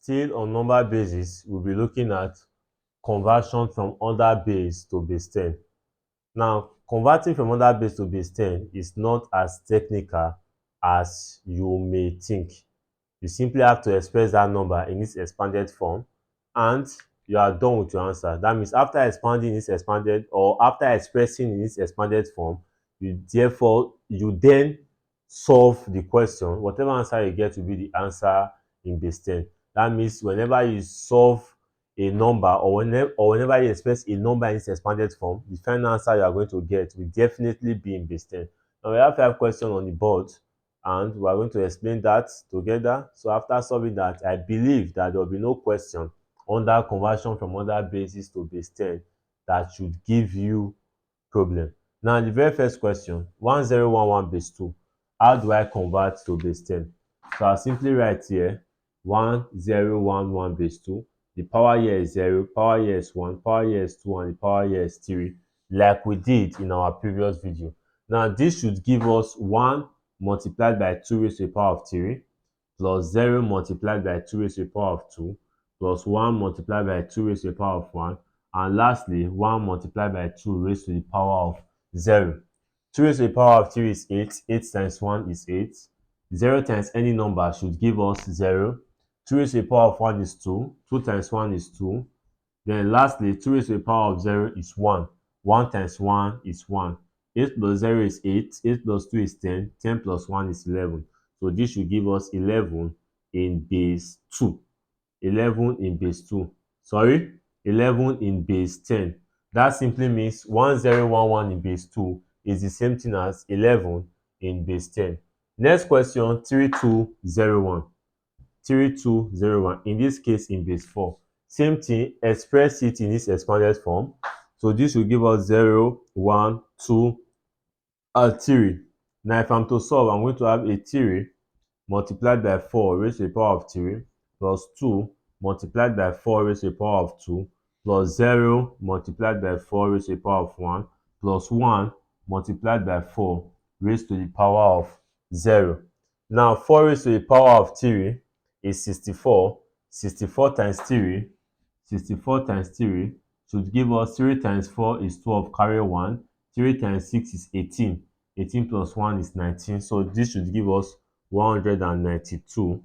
Still on number basis, we'll be looking at conversion from under base to base 10. Now, converting from under base to base 10 is not as technical as you may think. You simply have to express that number in its expanded form and you are done with your answer. That means after expanding its expanded or after expressing in its expanded form, you then solve the question. Whatever answer you get will be the answer in base 10. That means whenever you solve a number or whenever you express a number in its expanded form, the final answer you are going to get will definitely be in base 10. Now we have 5 questions on the board and we are going to explain that together. So after solving that, I believe that there will be no question under conversion from under basis to base 10 that should give you problem. Now the very first question, 1011 base 2, how do I convert to base 10? So I'll simply write here 1011 base 2. The power here is 0, power here is 1, power here is 2, and the power here is 3, like we did in our previous video. Now this should give us 1 multiplied by 2 raised to the power of 3 plus 0 multiplied by 2 raised to the power of 2 plus 1 multiplied by 2 raised to the power of 1, and lastly 1 multiplied by 2 raised to the power of 0. 2 raised to the power of 3 is 8, 8 times 1 is 8, 0 times any number should give us 0, 2 raised to the power of 1 is 2, 2 times 1 is 2, then lastly 2 raised to the power of 0 is 1, 1 times 1 is 1, 8 plus 0 is 8, 8 plus 2 is 10, 10 plus 1 is 11. So this should give us 11 in base 2. 11 in base 2. Sorry, 11 in base 10. That simply means 1011 in base 2 is the same thing as 11 in base 10. Next question, 3201. 3201, in this case in base 4. Same thing, express it in its expanded form. So this will give us 0, 1, 2, and 3. Now if I'm to solve, I'm going to have a 3 multiplied by 4 raised to the power of 3 plus 2 multiplied by 4 raised to the power of 2 plus 0 multiplied by 4 raised to the power of 1 plus 1 multiplied by 4 raised to the power of 0. Now 4 raised to the power of 3 is 64. 64 times 3, 64 times 3 should give us 3 times 4 is 12, carry 1, 3 times 6 is 18, 18 plus 1 is 19, so this should give us 192.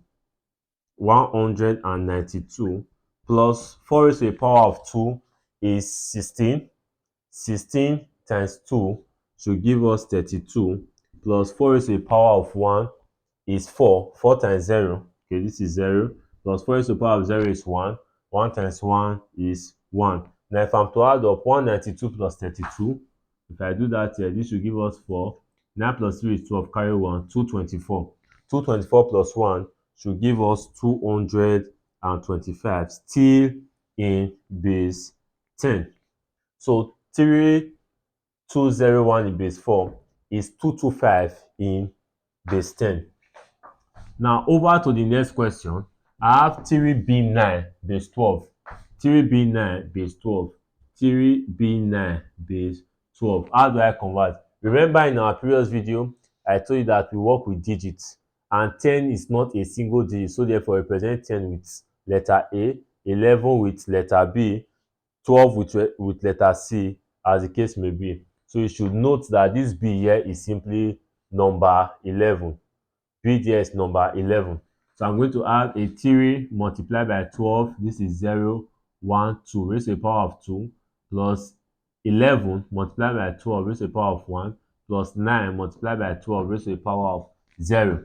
192 plus 4 raised to the power of 2 is 16. 16 times 2 should give us 32 plus 4 raised to the power of 1 is 4. 4 times 0, okay, this is 0, plus 4 raised to the power of 0 is 1. 1 times 1 is 1. Now if I'm to add up 192 plus 32, if I do that here, this should give us 4. 9 plus 3 is 12, carry 1, 224. 224 plus 1 should give us 225, still in base 10. So 3201 in base 4 is 225 in base 10. Now over to the next question. I have 3b9 base 12. 3b9 base 12. 3b9 base 12. How do I convert? Remember in our previous video, I told you that we work with digits and 10 is not a single digit, so therefore represent 10 with letter A, 11 with letter B, 12 with letter C, as the case may be. So you should note that this B here is simply number 11. B here is number 11. So I'm going to add a 3 multiplied by 12. This is 0, 1, 2 raised to the power of 2 plus 11 multiplied by 12 raised to the power of 1 plus 9 multiplied by 12 raised to the power of 0.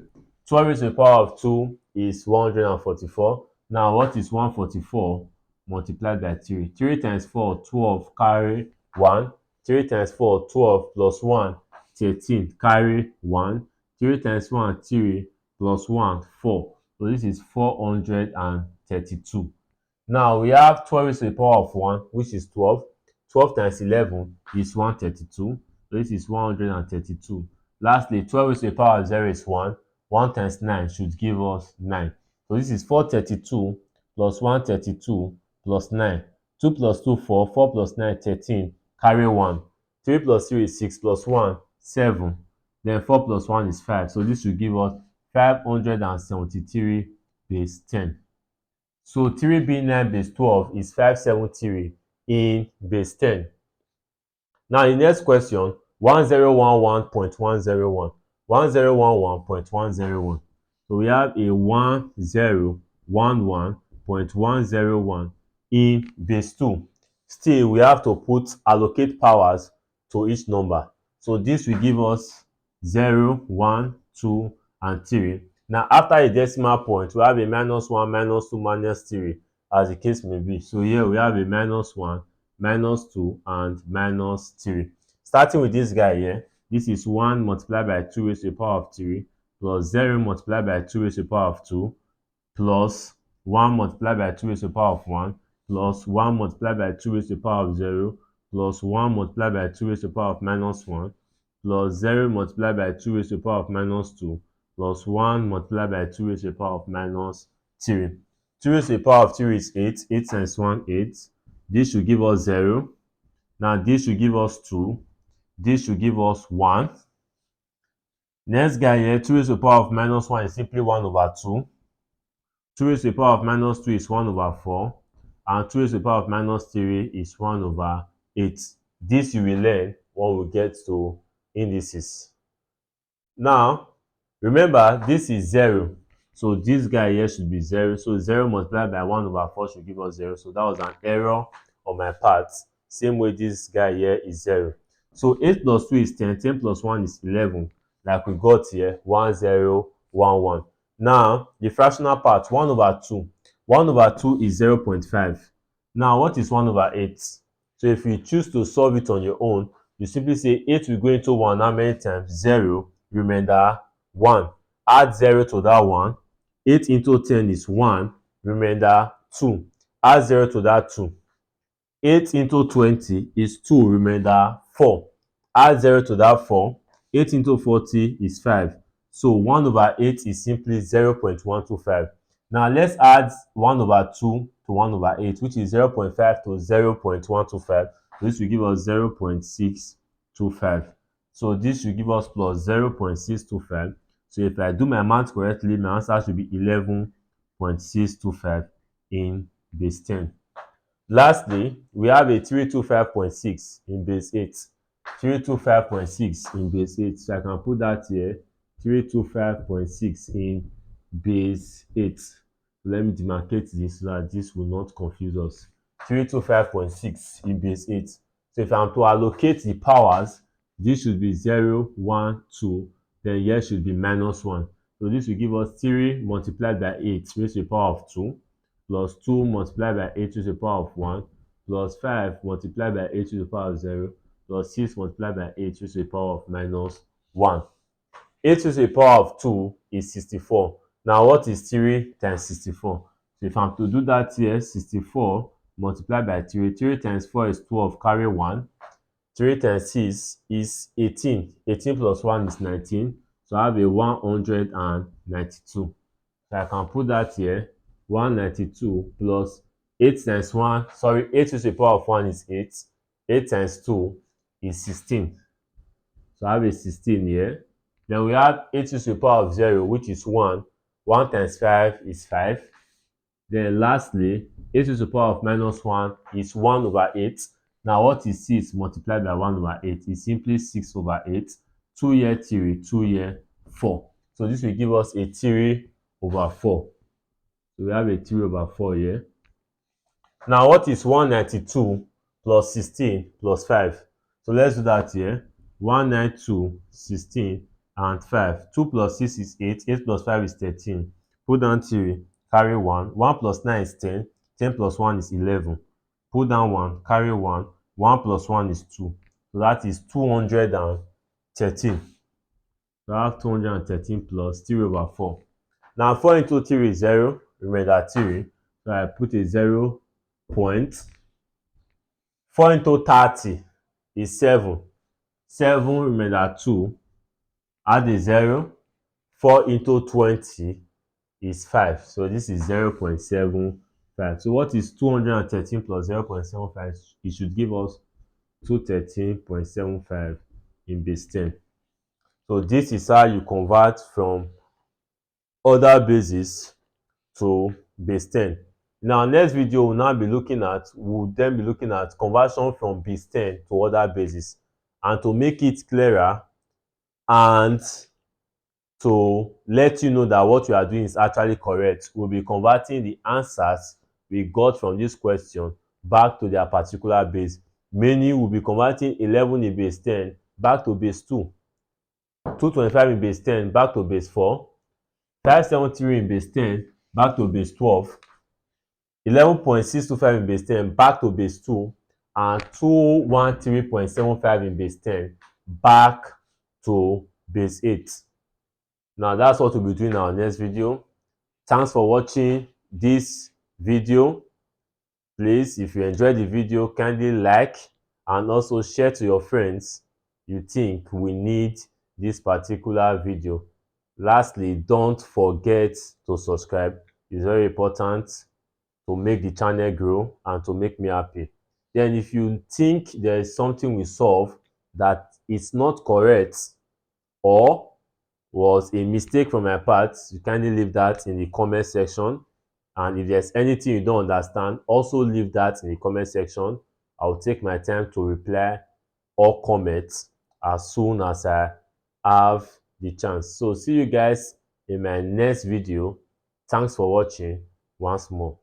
12 raised to the power of 2 is 144. Now what is 144 multiplied by 3? 3 times 4, 12, carry 1. 3 times 4, 12 plus 1, 13, carry 1. 3 times 1, 3 plus 1, 4. So this is 432. Now we have 12 raised to the power of 1, which is 12. 12 times 11 is 132. So this is 132. Lastly, 12 raised to the power of 0 is 1. 1 times 9 should give us 9. So this is 432 plus 132 plus 9. 2 plus 2, 4. 4 plus 9, 13. Carry 1. 3 plus 3 is 6 plus 1, 7. Then 4 plus 1 is 5. So this should give us 573 base 10. So 3 being 9 base 12 is 573 in base 10. Now the next question, 1011.101. 1011.101. So we have a 1011.101 in base 2. Still, we have to allocate powers to each number. So this will give us 0, 1, 2, and 3. Now after a decimal point, we have a -1, -2, -3, as the case may be. So here we have a -1, -2, and -3. Starting with this guy here, this is 1 multiplied by 2 raised to the power of 3 plus 0 multiplied by 2 raised to the power of 2 plus 1 multiplied by 2 raised to the power of 1 plus 1 multiplied by 2 raised to the power of 0 plus 1 multiplied by 2 raised to the power of -1 plus 0 multiplied by 2 raised to the power of -2 plus 1 multiplied by 2 raised to the power of -3. 2 raised to the power of 3 is 8. 8 times 1, 8. This should give us 0. Now this should give us 2. This should give us 1. Next guy here, 2 raised to the power of -1 is simply 1 over 2. 2 raised to the power of -2 is 1 over 4. And 2 raised to the power of -3 is 1 over 8. This you will learn when we get to indices. Now, remember, this is 0. So this guy here should be 0. So 0 multiplied by 1 over 4 should give us 0. So that was an error on my part. Same way this guy here is 0. So 8 plus 2 is 10. 10 plus 1 is 11. Like we got here, 1011. Now, the fractional part, 1 over 2. 1 over 2 is 0.5. Now, what is 1 over 8? So if you choose to solve it on your own, you simply say 8 will go into 1 how many times? 0. Remainder 1. Add 0 to that 1. 8 into 10 is 1. Remainder 2. Add 0 to that 2. 8 into 20 is 2. Remainder 4. Add 0 to that 4. 8 into 40 is 5. So 1 over 8 is simply 0.125. Now let's add 1 over 2 to 1 over 8, which is 0.5 to 0.125. This will give us 0.625. So this should give us plus 0.625. So if I do my math correctly, my answer should be 11.625 in base 10. Lastly, we have a 325.6 in base 8. 325.6 in base 8. So I can put that here. 325.6 in base 8. Let me demarcate this so that this will not confuse us. 325.6 in base 8. So if I'm to allocate the powers, this should be 0, 1, 2. Then here should be -1. So this will give us 3 multiplied by 8 raised to the power of 2 plus 2 multiplied by 8 to the power of 1 plus 5 multiplied by 8 to the power of 0 plus 6 multiplied by 8 to the power of -1. 8 to the power of 2 is 64. Now what is 3 times 64? So if I'm to do that here, 64 multiplied by 3, 3 times 4 is 12, carry 1. 3 times 6 is 18. 18 plus 1 is 19. So I have a 192. So I can put that here. 192 plus 8 times 1, 8 to the power of 1 is 8. 8 times 2 is 16. So I have a 16 here. Then we have 8 to the power of 0, which is 1. 1 times 5 is 5. Then lastly, 8 to the power of -1 is 1 over 8. Now what is 6 multiplied by 1 over 8? Is simply 6 over 8. 2 here 3, 2 here 4. So this will give us a 3 over 4. So we have a 3 over 4 here. Now what is 192 plus 16 plus 5? So let's do that here. 192, 16, and 5. 2 plus 6 is 8. 8 plus 5 is 13. Put down 3, carry 1. 1 plus 9 is 10. 10 plus 1 is 11. Put down 1, carry 1. 1 plus 1 is 2. So that is 213. So I have 213 plus 3 over 4. Now 4 into 3 is 0. Remainder 3. So I put a 0 point. 4 into 30 is 7. 7 remainder 2. Add a 0. 4 into 20 is 5. So this is 0.75. So what is 213 plus 0.75? It should give us 213.75 in base 10. So this is how you convert from other bases to base 10. In our next video, we'll then be looking at conversion from base 10 to other bases. And to make it clearer and to let you know that what you are doing is actually correct, we'll be converting the answers we got from this question back to their particular base. Meaning we'll be converting 11 in base 10 back to base 2, 225 in base 10 back to base 4, 573 in base 10 back to base 12, 11.625 in base 10 back to base 2, and 213.75 in base 10 back to base 8. Now that's what we'll be doing in our next video. Thanks for watching this video. Please, if you enjoyed the video, kindly like and also share to your friends you think we need this particular video. Lastly, don't forget to subscribe. It's very important to make the channel grow and to make me happy. Then if you think there is something we solve that is not correct or was a mistake from my part, you kindly leave that in the comment section. And if there's anything you don't understand, also leave that in the comment section. I'll take my time to reply all comments as soon as I have the chance. So see you guys in my next video. Thanks for watching once more.